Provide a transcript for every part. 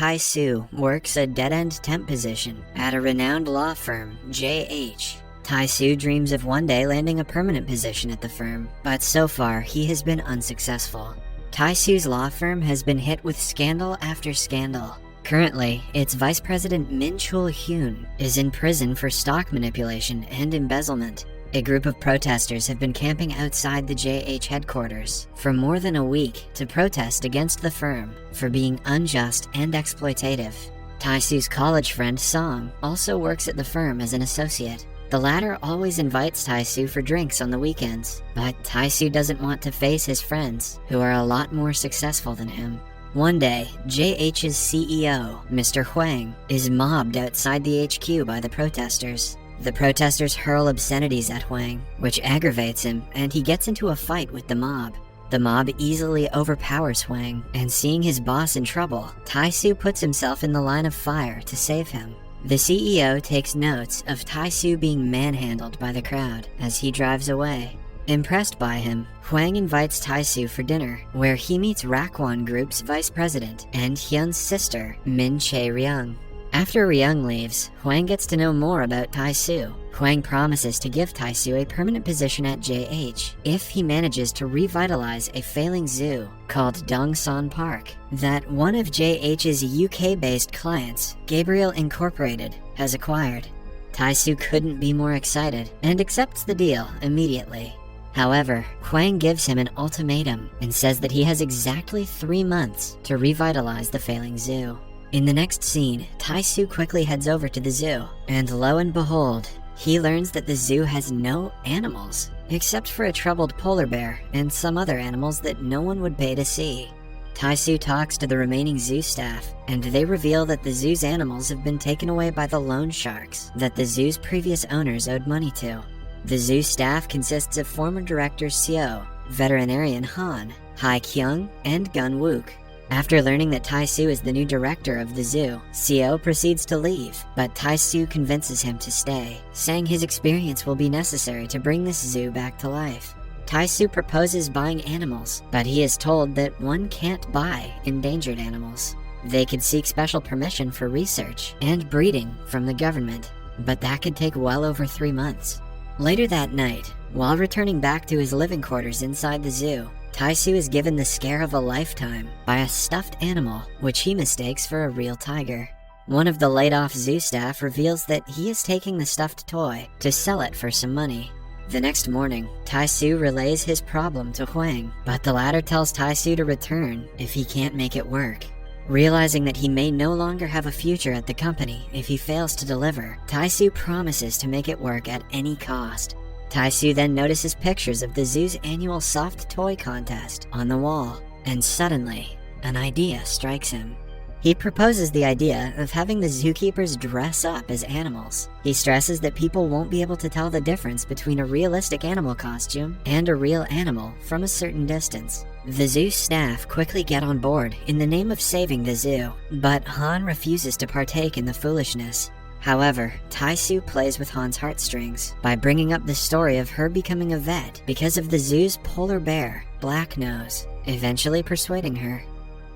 Tai-soo works a dead-end temp position at a renowned law firm, JH. Tai-soo dreams of one day landing a permanent position at the firm, but so far he has been unsuccessful. Tai-soo's law firm has been hit with scandal after scandal. Currently, its vice president Min Chul-hyun is in prison for stock manipulation and embezzlement. A group of protesters have been camping outside the JH headquarters for more than a week to protest against the firm for being unjust and exploitative. Tai-soo's college friend Song also works at the firm as an associate. The latter always invites Tai-soo for drinks on the weekends, but Tai-soo doesn't want to face his friends, who are a lot more successful than him. One day, JH's CEO, Mr. Hwang, is mobbed outside the HQ by the protesters. The protesters hurl obscenities at Hwang, which aggravates him, and he gets into a fight with the mob. The mob easily overpowers Hwang, and seeing his boss in trouble, Tai-soo puts himself in the line of fire to save him. The CEO takes notes of Tai-soo being manhandled by the crowd as he drives away. Impressed by him, Hwang invites Tai-soo for dinner, where he meets Rakwon Group's vice president and Hyun's sister, Min Chae-ryung. After Ryung leaves, Hwang gets to know more about Tai-soo. Hwang promises to give Tai-soo a permanent position at JH if he manages to revitalize a failing zoo called Dongsan Park that one of JH's UK-based clients, Gabriel Incorporated, has acquired. Tai-soo couldn't be more excited and accepts the deal immediately. However, Hwang gives him an ultimatum and says that he has exactly 3 months to revitalize the failing zoo. In the next scene, Tai-soo quickly heads over to the zoo, and lo and behold, he learns that the zoo has no animals, except for a troubled polar bear and some other animals that no one would pay to see. Tai-soo talks to the remaining zoo staff, and they reveal that the zoo's animals have been taken away by the loan sharks that the zoo's previous owners owed money to. The zoo staff consists of former directors Seo, veterinarian Han, Hae-kyung, and Gun-wook. After learning that Tai-soo is the new director of the zoo, Seo proceeds to leave, but Tai-soo convinces him to stay, saying his experience will be necessary to bring this zoo back to life. Tai-soo proposes buying animals, but he is told that one can't buy endangered animals. They could seek special permission for research and breeding from the government, but that could take well over 3 months. Later that night, while returning back to his living quarters inside the zoo, Tai-soo is given the scare of a lifetime by a stuffed animal, which he mistakes for a real tiger. One of the laid-off zoo staff reveals that he is taking the stuffed toy to sell it for some money. The next morning, Tai-soo relays his problem to Hwang, but the latter tells Tai-soo to return if he can't make it work. Realizing that he may no longer have a future at the company if he fails to deliver, Tai-soo promises to make it work at any cost. Tai-soo then notices pictures of the zoo's annual soft toy contest on the wall, and suddenly, an idea strikes him. He proposes the idea of having the zookeepers dress up as animals. He stresses that people won't be able to tell the difference between a realistic animal costume and a real animal from a certain distance. The zoo staff quickly get on board in the name of saving the zoo, but Han refuses to partake in the foolishness. However, Tai-soo plays with Han's heartstrings by bringing up the story of her becoming a vet because of the zoo's polar bear, Black Nose, eventually persuading her.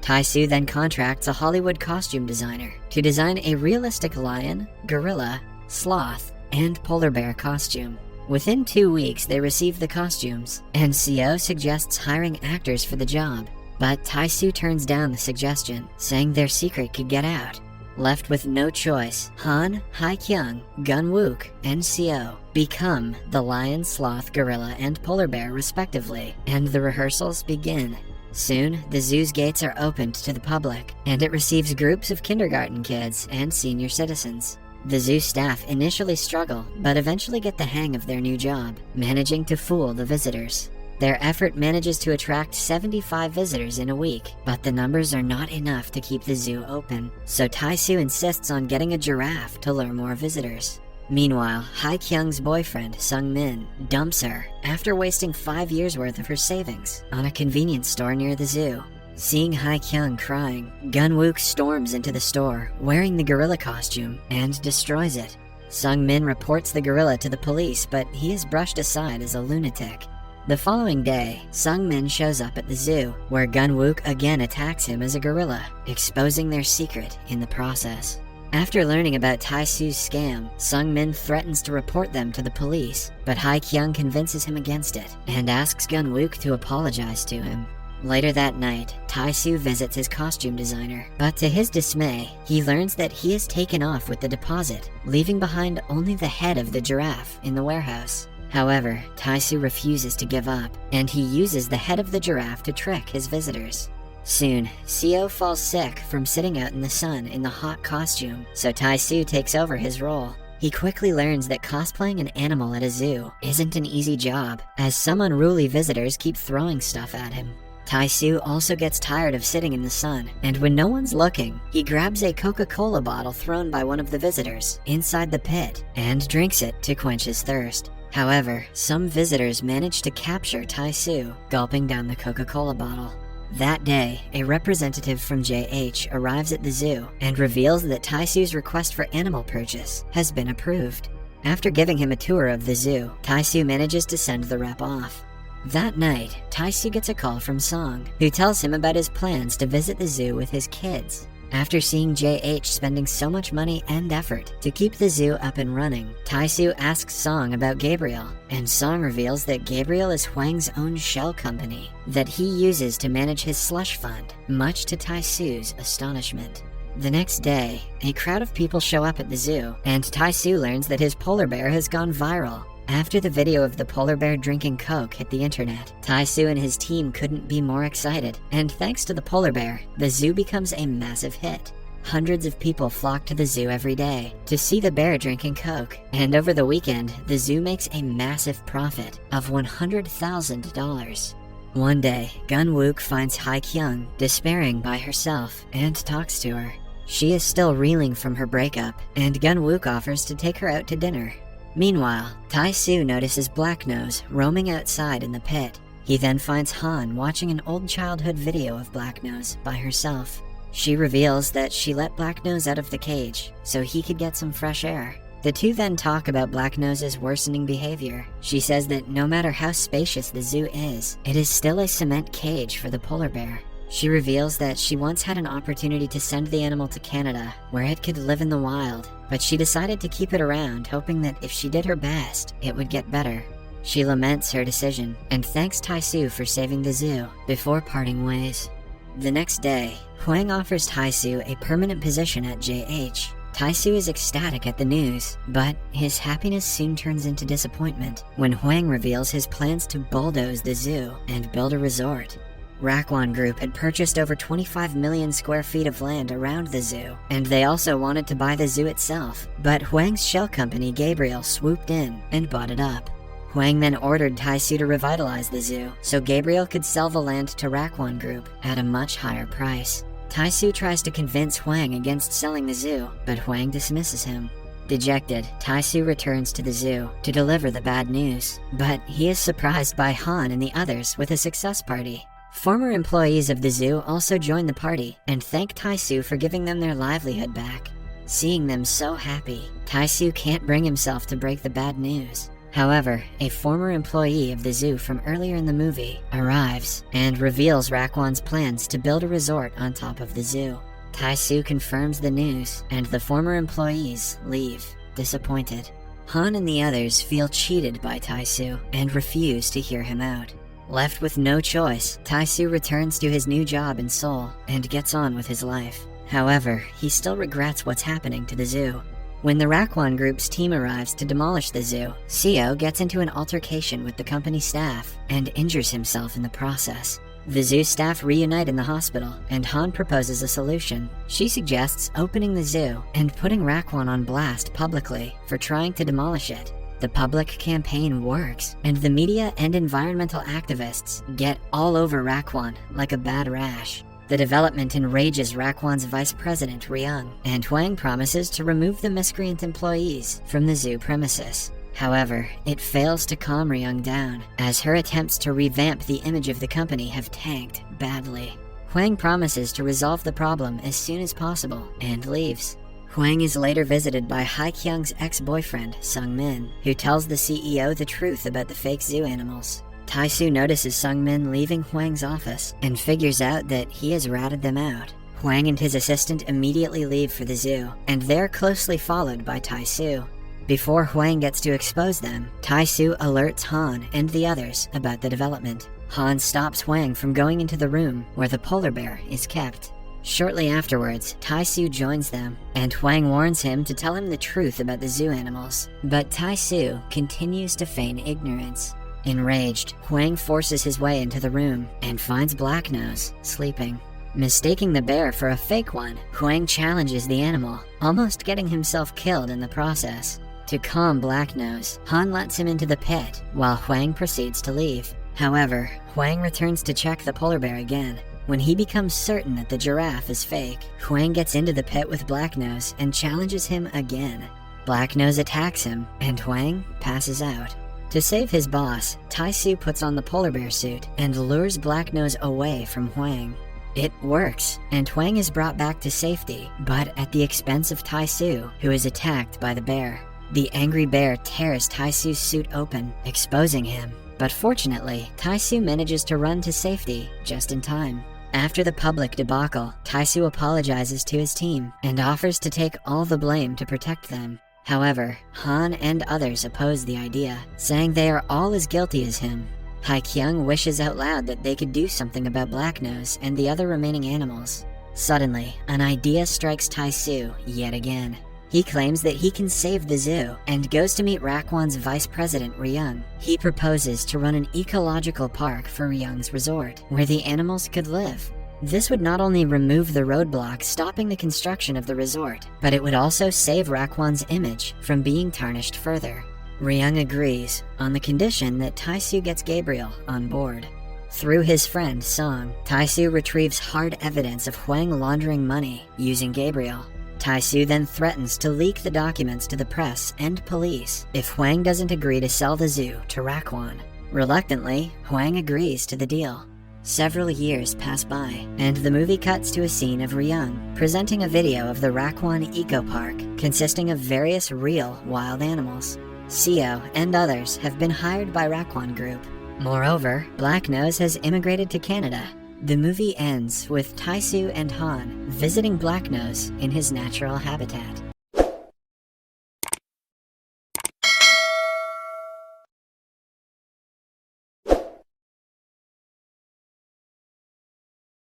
Tai-soo then contracts a Hollywood costume designer to design a realistic lion, gorilla, sloth, and polar bear costume. Within 2 weeks, they receive the costumes, and Seo suggests hiring actors for the job, but Tai-soo turns down the suggestion, saying their secret could get out. Left with no choice, Han, Hae-kyung, Gun-wook, and Seo become the lion, sloth, gorilla, and polar bear respectively, and the rehearsals begin. Soon, the zoo's gates are opened to the public, and it receives groups of kindergarten kids and senior citizens. The zoo staff initially struggle, but eventually get the hang of their new job, managing to fool the visitors. Their effort manages to attract 75 visitors in a week, but the numbers are not enough to keep the zoo open, so Tai-soo insists on getting a giraffe to lure more visitors. Meanwhile, Hae-kyung's boyfriend, Sung-min, dumps her after wasting 5 years' worth of her savings on a convenience store near the zoo. Seeing Hae-kyung crying, Gun-wook storms into the store wearing the gorilla costume and destroys it. Sung-min reports the gorilla to the police, but he is brushed aside as a lunatic. The following day, Sung-min shows up at the zoo, where Gun-wook again attacks him as a gorilla, exposing their secret in the process. After learning about Tae-soo's scam, Sung-min threatens to report them to the police, but Hae-kyung convinces him against it and asks Gun-wook to apologize to him. Later that night, Tae-soo visits his costume designer, but to his dismay, he learns that he has taken off with the deposit, leaving behind only the head of the giraffe in the warehouse. However, Tae-soo refuses to give up, and he uses the head of the giraffe to trick his visitors. Soon, Seo falls sick from sitting out in the sun in the hot costume, so Tae-soo takes over his role. He quickly learns that cosplaying an animal at a zoo isn't an easy job, as some unruly visitors keep throwing stuff at him. Tae-soo also gets tired of sitting in the sun, and when no one's looking, he grabs a Coca-Cola bottle thrown by one of the visitors inside the pit and drinks it to quench his thirst. However, some visitors manage to capture Tae-soo, gulping down the Coca-Cola bottle. That day, a representative from JH arrives at the zoo and reveals that Tae-soo's request for animal purchase has been approved. After giving him a tour of the zoo, Tae-soo manages to send the rep off. That night, Tae-soo gets a call from Song, who tells him about his plans to visit the zoo with his kids. After seeing JH spending so much money and effort to keep the zoo up and running, Tae-soo asks Song about Gabriel, and Song reveals that Gabriel is Hwang's own shell company that he uses to manage his slush fund, much to Tae-soo's astonishment. The next day, a crowd of people show up at the zoo, and Tae-soo learns that his polar bear has gone viral. After the video of the polar bear drinking Coke hit the internet, Tae-soo and his team couldn't be more excited, and thanks to the polar bear, the zoo becomes a massive hit. Hundreds of people flock to the zoo every day to see the bear drinking Coke, and over the weekend, the zoo makes a massive profit of $100,000. One day, Gun-wook finds Hae-kyung despairing by herself and talks to her. She is still reeling from her breakup, and Gun-wook offers to take her out to dinner. Meanwhile, Tae-soo notices Black Nose roaming outside in the pit. He then finds Han watching an old childhood video of Black Nose by herself. She reveals that she let Black Nose out of the cage so he could get some fresh air. The two then talk about Black Nose's worsening behavior. She says that no matter how spacious the zoo is, it is still a cement cage for the polar bear. She reveals that she once had an opportunity to send the animal to Canada, where it could live in the wild, but she decided to keep it around, hoping that if she did her best, it would get better. She laments her decision, and thanks Tae-soo for saving the zoo, before parting ways. The next day, Hwang offers Tae-soo a permanent position at JH. Tae-soo is ecstatic at the news, but his happiness soon turns into disappointment when Hwang reveals his plans to bulldoze the zoo and build a resort. Rakwon Group had purchased over 25 million square feet of land around the zoo, and they also wanted to buy the zoo itself, but Hwang's shell company Gabriel swooped in and bought it up. Hwang then ordered Tae-soo to revitalize the zoo, so Gabriel could sell the land to Rakwon Group at a much higher price. Tae-soo tries to convince Hwang against selling the zoo, but Hwang dismisses him. Dejected, Tae-soo returns to the zoo to deliver the bad news, but he is surprised by Han and the others with a success party. Former employees of the zoo also join the party and thank Tae-soo for giving them their livelihood back. Seeing them so happy, Tae-soo can't bring himself to break the bad news. However, a former employee of the zoo from earlier in the movie arrives and reveals Rakwon's plans to build a resort on top of the zoo. Tae-soo confirms the news, and the former employees leave, disappointed. Han and the others feel cheated by Tae-soo and refuse to hear him out. Left with no choice, Tae-soo returns to his new job in Seoul and gets on with his life. However, he still regrets what's happening to the zoo. When the Rakwon Group's team arrives to demolish the zoo, Seo gets into an altercation with the company staff and injures himself in the process. The zoo staff reunite in the hospital, and Han proposes a solution. She suggests opening the zoo and putting Rakwon on blast publicly for trying to demolish it. The public campaign works, and the media and environmental activists get all over Rakwon like a bad rash. The development enrages Rakwon's vice president, Ryung, and Hwang promises to remove the miscreant employees from the zoo premises. However, it fails to calm Ryung down, as her attempts to revamp the image of the company have tanked badly. Hwang promises to resolve the problem as soon as possible, and leaves. Hwang is later visited by Hae-kyung's ex-boyfriend, Sung-min, who tells the CEO the truth about the fake zoo animals. Tae-soo notices Sung-min leaving Hwang's office and figures out that he has ratted them out. Hwang and his assistant immediately leave for the zoo, and they're closely followed by Tae-soo. Before Hwang gets to expose them, Tae-soo alerts Han and the others about the development. Han stops Hwang from going into the room where the polar bear is kept. Shortly afterwards, Tae-soo joins them, and Hwang warns him to tell him the truth about the zoo animals. But Tae-soo continues to feign ignorance. Enraged, Hwang forces his way into the room and finds Blacknose sleeping. Mistaking the bear for a fake one, Hwang challenges the animal, almost getting himself killed in the process. To calm Blacknose, Han lets him into the pit, while Hwang proceeds to leave. However, Hwang returns to check the polar bear again. When he becomes certain that the giraffe is fake, Hwang gets into the pit with Blacknose and challenges him again. Blacknose attacks him, and Hwang passes out. To save his boss, Tae-soo puts on the polar bear suit and lures Blacknose away from Hwang. It works, and Hwang is brought back to safety, but at the expense of Tae-soo, who is attacked by the bear. The angry bear tears Tae-soo's suit open, exposing him. But fortunately, Tae-soo manages to run to safety just in time. After the public debacle, Tae-soo apologizes to his team and offers to take all the blame to protect them. However, Han and others oppose the idea, saying they are all as guilty as him. Hae-kyung wishes out loud that they could do something about Blacknose and the other remaining animals. Suddenly, an idea strikes Tae-soo yet again. He claims that he can save the zoo and goes to meet Rakwon's vice president, Ryung. He proposes to run an ecological park for Ryung's resort, where the animals could live. This would not only remove the roadblock stopping the construction of the resort, but it would also save Rakwon's image from being tarnished further. Ryung agrees, on the condition that Tae-soo gets Gabriel on board. Through his friend Song, Tae-soo retrieves hard evidence of Hwang laundering money using Gabriel. Tae-soo then threatens to leak the documents to the press and police if Hwang doesn't agree to sell the zoo to Rakwon. Reluctantly, Hwang agrees to the deal. Several years pass by, and the movie cuts to a scene of Ryung presenting a video of the Rakwon Eco Park, consisting of various real wild animals. Seo and others have been hired by Rakwon Group. Moreover, Blacknose has immigrated to Canada. The movie ends with Tae-soo and Han visiting Blacknose in his natural habitat.